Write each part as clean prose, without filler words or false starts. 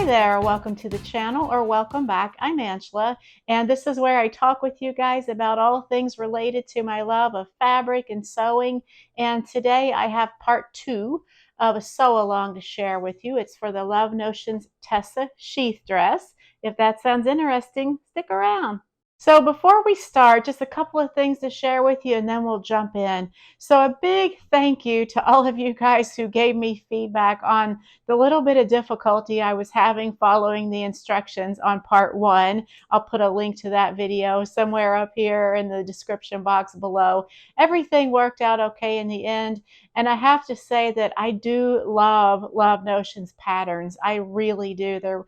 Hi there, welcome to the channel or welcome back. I'm Angela, and this is where I talk with you guys about all things related to my love of fabric and sewing. And today I have part 2 of a sew along to share with you. It's for the Love Notions Tessa sheath dress. If that sounds interesting, stick around. So before we start, just a couple of things to share with you and then we'll jump in. So a big thank you to all of you guys who gave me feedback on the little bit of difficulty I was having following the instructions on part 1. I'll put a link to that video somewhere up here in the description box below. Everything worked out okay in the end, and I have to say that I do love Love Notions patterns. I really do. They're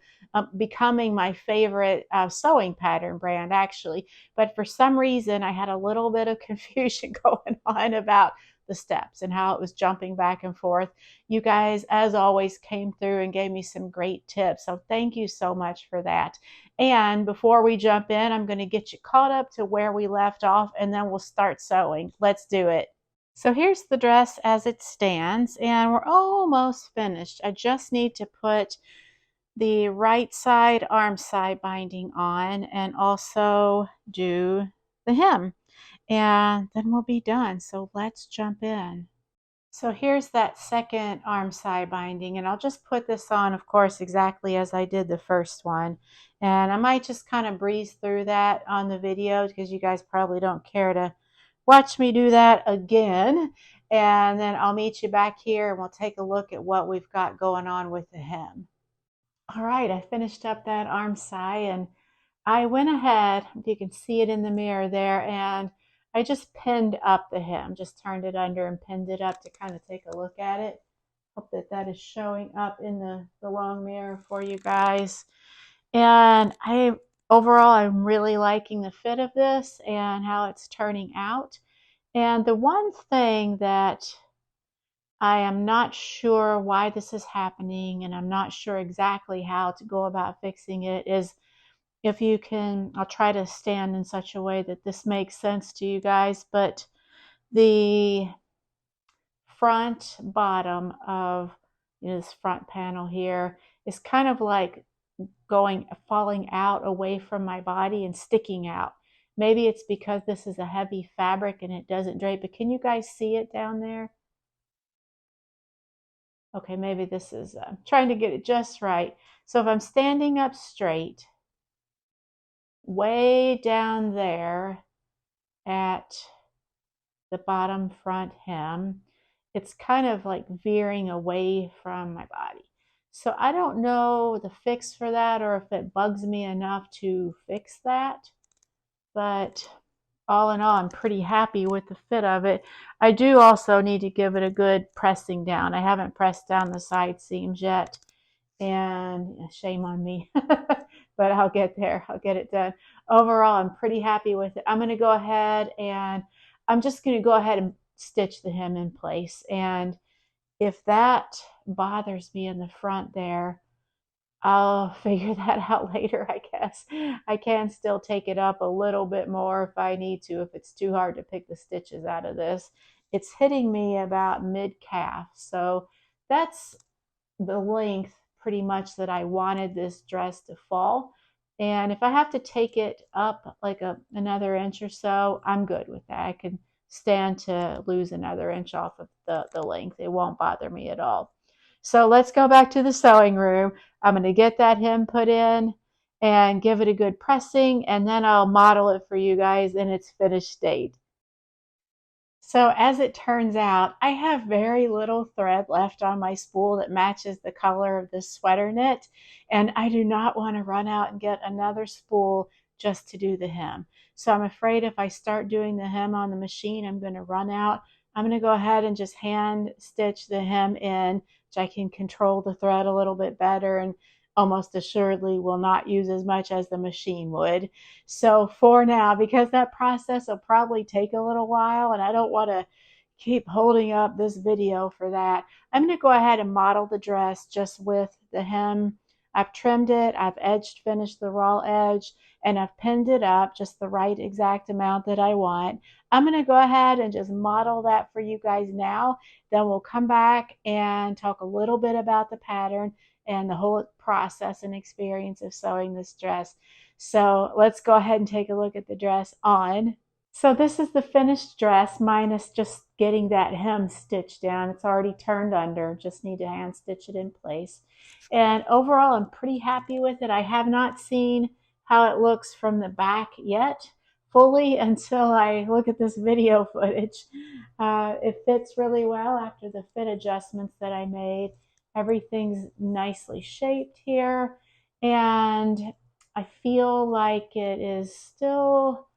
becoming my favorite sewing pattern brand, actually. But for some reason, I had a little bit of confusion going on about the steps and how it was jumping back and forth. You guys, as always, came through and gave me some great tips. So thank you so much for that. And before we jump in, I'm going to get you caught up to where we left off, and then we'll start sewing. Let's do it. So here's the dress as it stands, and we're almost finished. I just need to put the right side arm side binding on and also do the hem, and then we'll be done. So let's jump in. So here's that second arm side binding, and I'll just put this on, of course, exactly as I did the first one. And I might just kind of breeze through that on the video because you guys probably don't care to watch me do that again. And then I'll meet you back here and we'll take a look at what we've got going on with the hem. All right, I finished up that arm side and I went ahead, if you can see it in the mirror there, and I just pinned up the hem, just turned it under and pinned it up to kind of take a look at it. Hope that that is showing up in the long mirror for you guys. And overall, I'm really liking the fit of this and how it's turning out. And the one thing that I am not sure why this is happening, and I'm not sure exactly how to go about fixing it, is if you can, I'll try to stand in such a way that this makes sense to you guys, but the front bottom of this front panel here is kind of like falling out away from my body and sticking out. Maybe it's because this is a heavy fabric and it doesn't drape, but can you guys see it down there? Okay, maybe this is trying to get it just right. So if I'm standing up straight, way down there at the bottom front hem, it's kind of like veering away from my body. So I don't know the fix for that or if it bugs me enough to fix that, but all in all, I'm pretty happy with the fit of it. I do also need to give it a good pressing down. I haven't pressed down the side seams yet, and shame on me, but I'll get there. I'll get it done. Overall, I'm pretty happy with it. I'm going to go ahead and I'm just going to go ahead and stitch the hem in place. And if that bothers me in the front there, I'll figure that out later, I guess. I can still take it up a little bit more if I need to, if it's too hard to pick the stitches out of this. It's hitting me about mid-calf, so that's the length pretty much that I wanted this dress to fall. And if I have to take it up like another inch or so, I'm good with that. I can stand to lose another inch off of the length. It won't bother me at all. So let's go back to the sewing room. I'm going to get that hem put in and give it a good pressing, and then I'll model it for you guys in its finished state. So as it turns out, I have very little thread left on my spool that matches the color of this sweater knit, and I do not want to run out and get another spool just to do the hem. So I'm afraid if I start doing the hem on the machine, I'm going to run out. I'm going to go ahead and just hand stitch the hem in, so I can control the thread a little bit better and almost assuredly will not use as much as the machine would. So for now, because that process will probably take a little while and I don't want to keep holding up this video for that, I'm going to go ahead and model the dress just with the hem. I've trimmed it, I've finished the raw edge, and I've pinned it up just the right exact amount that I want. I'm going to go ahead and just model that for you guys now. Then we'll come back and talk a little bit about the pattern, and the whole process and experience of sewing this dress. So let's go ahead and take a look at the dress on. So this is the finished dress minus just getting that hem stitched down. It's already turned under, just need to hand stitch it in place. And overall, I'm pretty happy with it. I have not seen how it looks from the back yet fully until I look at this video footage. It fits really well after the fit adjustments that I made. Everything's nicely shaped here, and I feel like it is still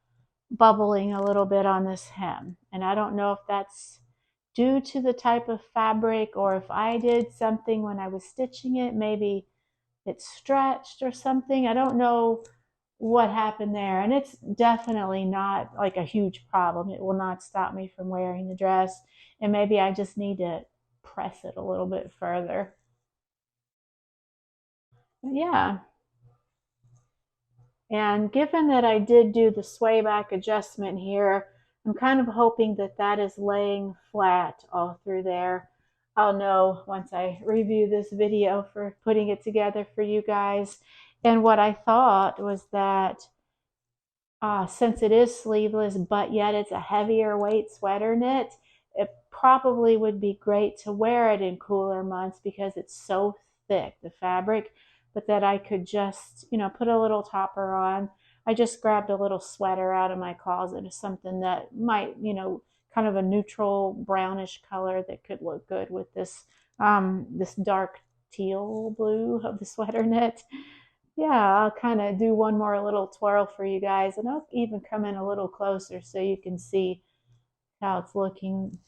bubbling a little bit on this hem. And I don't know if that's due to the type of fabric or if I did something when I was stitching it. Maybe it stretched or something. I don't know what happened there. And it's definitely not like a huge problem. It will not stop me from wearing the dress. And maybe I just need to press it a little bit further. But yeah. And given that I did do the sway back adjustment here, I'm kind of hoping that that is laying flat all through there. I'll know once I review this video for putting it together for you guys. And what I thought was that since it is sleeveless, but yet it's a heavier weight sweater knit, it probably would be great to wear it in cooler months because it's so thick, the fabric, but that I could just, put a little topper on. I just grabbed a little sweater out of my closet or something that might, kind of a neutral brownish color that could look good with this dark teal blue of the sweater knit. Yeah, I'll kind of do one more little twirl for you guys, and I'll even come in a little closer so you can see how it's looking.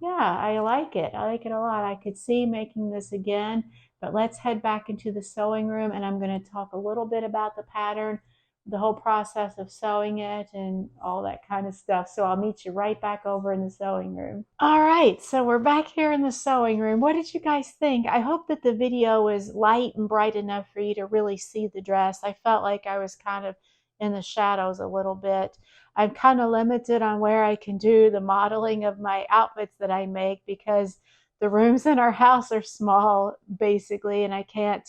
Yeah, I like it. I like it a lot. I could see making this again, but let's head back into the sewing room and I'm going to talk a little bit about the pattern, the whole process of sewing it and all that kind of stuff. So I'll meet you right back over in the sewing room. All right, so we're back here in the sewing room. What did you guys think? I hope that the video was light and bright enough for you to really see the dress. I felt like I was kind of in the shadows a little bit. I'm kind of limited on where I can do the modeling of my outfits that I make because the rooms in our house are small, basically, and I can't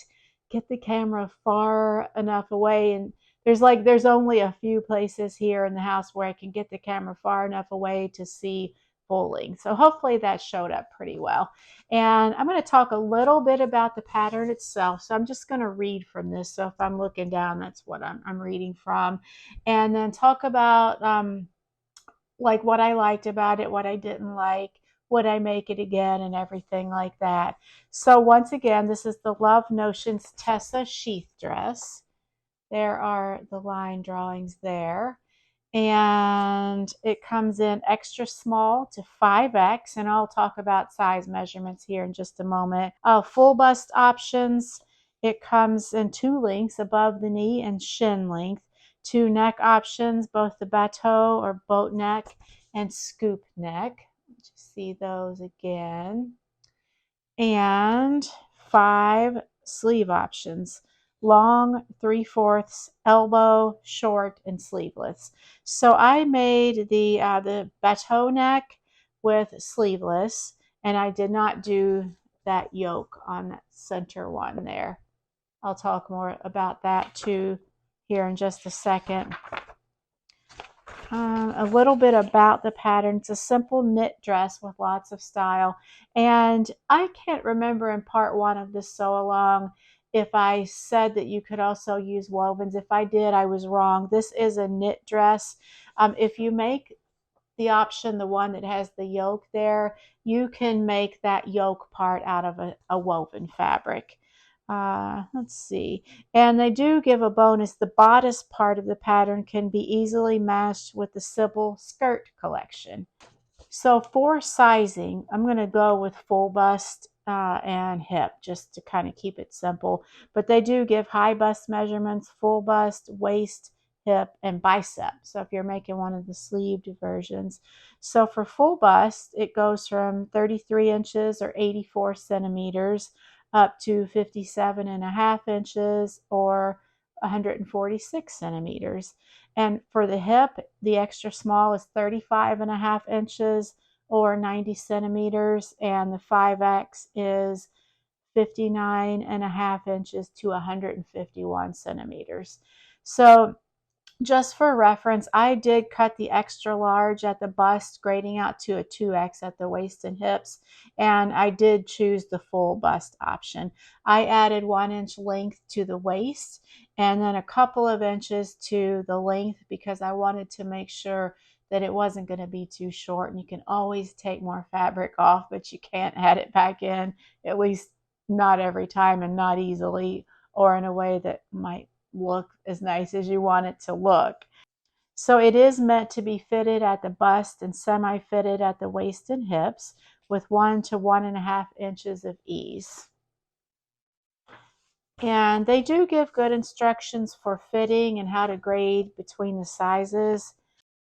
get the camera far enough away. And there's only a few places here in the house where I can get the camera far enough away to see full length. So hopefully that showed up pretty well. And I'm going to talk a little bit about the pattern itself. So I'm just going to read from this. So if I'm looking down, that's what I'm reading from. And then talk about like what I liked about it, what I didn't like, would I make it again, and everything like that. So once again, this is the Love Notions Tessa Sheath dress. There are the line drawings there. And it comes in extra small to 5X, and I'll talk about size measurements here in just a moment. Full bust options, it comes in 2 lengths, above the knee and shin length. 2 neck options, both the bateau or boat neck and scoop neck. Just see those again. And 5 sleeve options. Long, 3/4, elbow, short, and sleeveless. So I made the bateau neck with sleeveless, and I did not do that yoke on that center one there. I'll talk more about that too here in just a second. A little bit about the pattern. It's a simple knit dress with lots of style. And I can't remember in part 1 of this sew along if I said that you could also use wovens. If I did, I was wrong. This is a knit dress. If you make the option, the one that has the yoke there, you can make that yoke part out of a woven fabric. Let's see. And they do give a bonus. The bodice part of the pattern can be easily matched with the Sybil skirt collection. So for sizing, I'm going to go with full bust and hip just to kind of keep it simple. But they do give high bust measurements, full bust, waist, hip, and bicep. So if you're making one of the sleeved versions. So for full bust, it goes from 33 inches or 84 centimeters up to 57.5 inches or 146 centimeters. And for the hip, the extra small is 35.5 inches or 90 centimeters, and the 5X is 59.5 inches to 151 centimeters. So just for reference, I did cut the extra large at the bust, grading out to a 2X at the waist and hips, and I did choose the full bust option. I added 1 inch length to the waist and then a couple of inches to the length because I wanted to make sure that it wasn't going to be too short. And you can always take more fabric off, but you can't add it back in, at least not every time and not easily, or in a way that might look as nice as you want it to look. So it is meant to be fitted at the bust and semi-fitted at the waist and hips with 1 to 1.5 inches of ease. And they do give good instructions for fitting and how to grade between the sizes.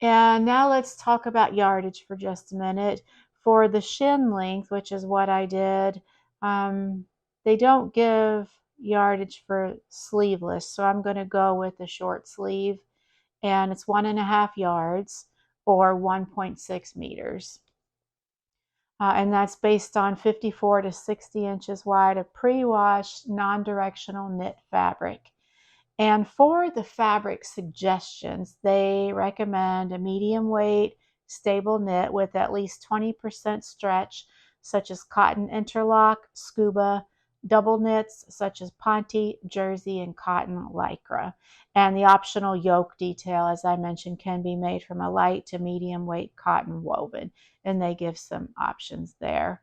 And now let's talk about yardage for just a minute. For the shin length, which is what I did, they don't give yardage for sleeveless, so I'm going to go with the short sleeve, and it's 1.5 yards or 1.6 meters. And that's based on 54 to 60 inches wide of pre-washed non-directional knit fabric. And for the fabric suggestions, they recommend a medium weight, stable knit with at least 20% stretch, such as cotton interlock, scuba, double knits, such as ponte, jersey, and cotton lycra. And the optional yoke detail, as I mentioned, can be made from a light to medium weight cotton woven, and they give some options there.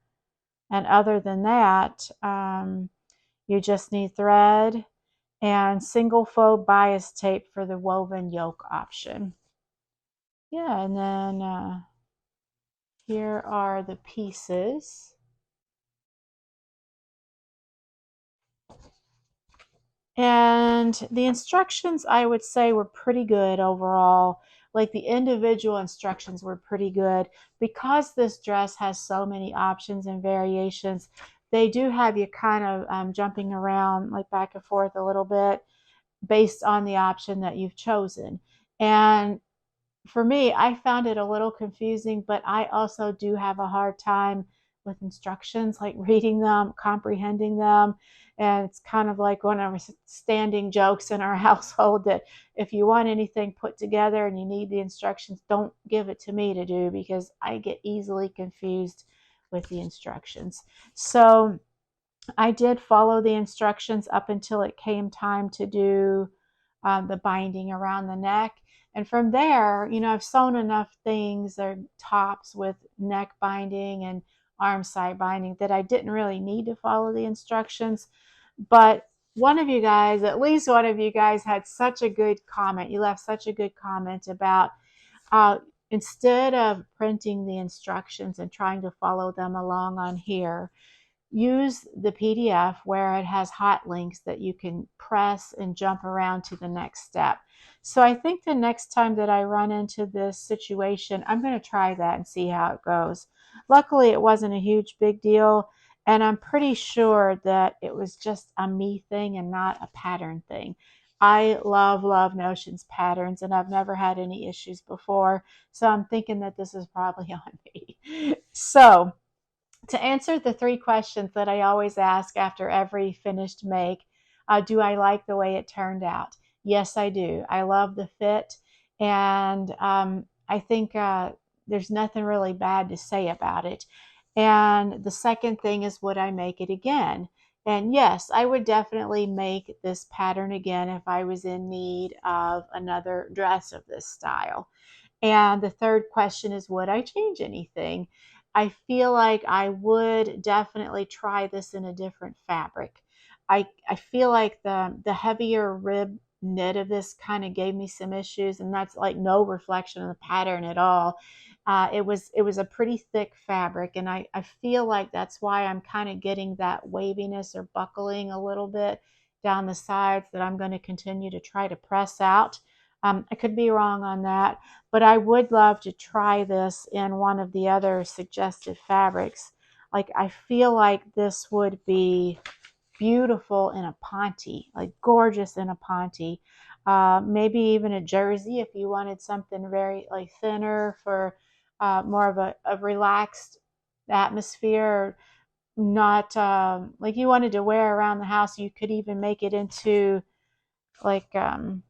And other than that, you just need thread and single faux bias tape for the woven yoke option. Yeah, and then here are the pieces. And the instructions, I would say, were pretty good overall. Like the individual instructions were pretty good. Because this dress has so many options and variations, they do have you kind of jumping around like back and forth a little bit based on the option that you've chosen. And for me, I found it a little confusing, but I also do have a hard time with instructions, like reading them, comprehending them. And it's kind of like one of our standing jokes in our household that if you want anything put together and you need the instructions, don't give it to me to do because I get easily confused with the instructions. So I did follow the instructions up until it came time to do the binding around the neck. And from there, I've sewn enough things or tops with neck binding and arm side binding that I didn't really need to follow the instructions. But one of you guys, at least one of you guys, had such a good comment. You left such a good comment about uh, instead of printing the instructions and trying to follow them along on here, use the PDF where it has hot links that you can press and jump around to the next step. So I think the next time that I run into this situation, I'm going to try that and see how it goes. Luckily, it wasn't a huge big deal, and I'm pretty sure that it was just a me thing and not a pattern thing. I love Notion's patterns, and I've never had any issues before, so I'm thinking that this is probably on me. So to answer the 3 questions that I always ask after every finished make, do I like the way it turned out? Yes, I do. I love the fit, and I think there's nothing really bad to say about it. And the second thing is, would I make it again? And yes, I would definitely make this pattern again if I was in need of another dress of this style. And the third question is, would I change anything? I feel like I would definitely try this in a different fabric. I feel like the heavier rib knit of this kind of gave me some issues, and that's like no reflection of the pattern at all. It was a pretty thick fabric, and I feel like that's why I'm kind of getting that waviness or buckling a little bit down the sides that I'm going to continue to try to press out. I could be wrong on that, but I would love to try this in one of the other suggested fabrics. Like I feel like this would be beautiful in a ponte, like gorgeous in a ponte. Maybe even a jersey if you wanted something very like thinner for more of a relaxed atmosphere, not like you wanted to wear around the house. You could even make it into like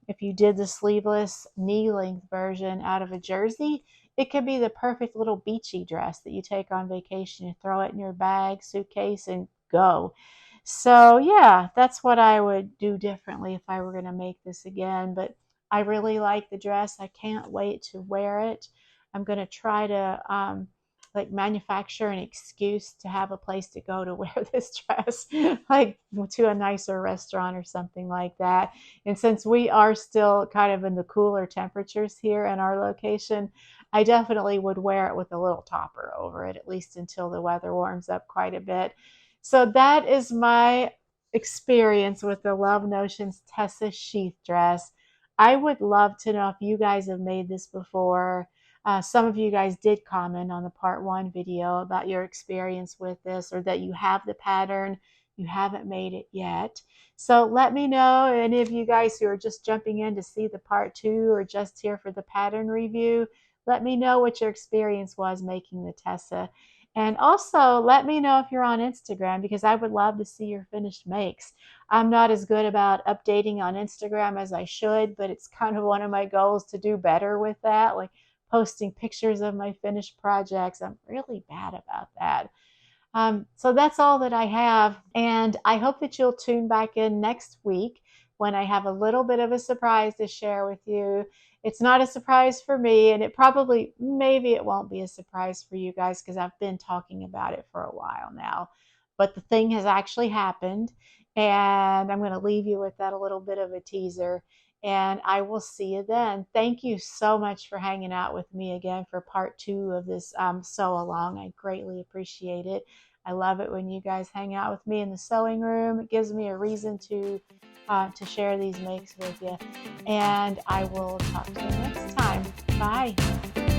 if you did the sleeveless knee length version out of a jersey, it could be the perfect little beachy dress that you take on vacation. You throw it in your bag, suitcase, and go. So yeah, that's what I would do differently if I were going to make this again. But I really like the dress. I can't wait to wear it. I'm going to try to like manufacture an excuse to have a place to go to wear this dress, like to a nicer restaurant or something like that. And since we are still kind of in the cooler temperatures here in our location, I definitely would wear it with a little topper over it, at least until the weather warms up quite a bit. So that is my experience with the Love Notions Tessa Sheath dress. I would love to know if you guys have made this before. Some of you guys did comment on the part one video about your experience with this, or that you have the pattern, you haven't made it yet. So let me know, any of you guys who are just jumping in to see the part two or just here for the pattern review, let me know what your experience was making the Tessa. And also let me know if you're on Instagram, because I would love to see your finished makes. I'm not as good about updating on Instagram as I should, but it's kind of one of my goals to do better with that, like posting pictures of my finished projects. I'm really bad about that. So that's all that I have. And I hope that you'll tune back in next week when I have a little bit of a surprise to share with you. It's not a surprise for me, and it probably, maybe it won't be a surprise for you guys because I've been talking about it for a while now. But the thing has actually happened, and I'm going to leave you with that a little bit of a teaser. And I will see you then. Thank you so much for hanging out with me again for part two of this sew along. I greatly appreciate it. I love it when you guys hang out with me in the sewing room. It gives me a reason to share these makes with you. And I will talk to you next time. Bye.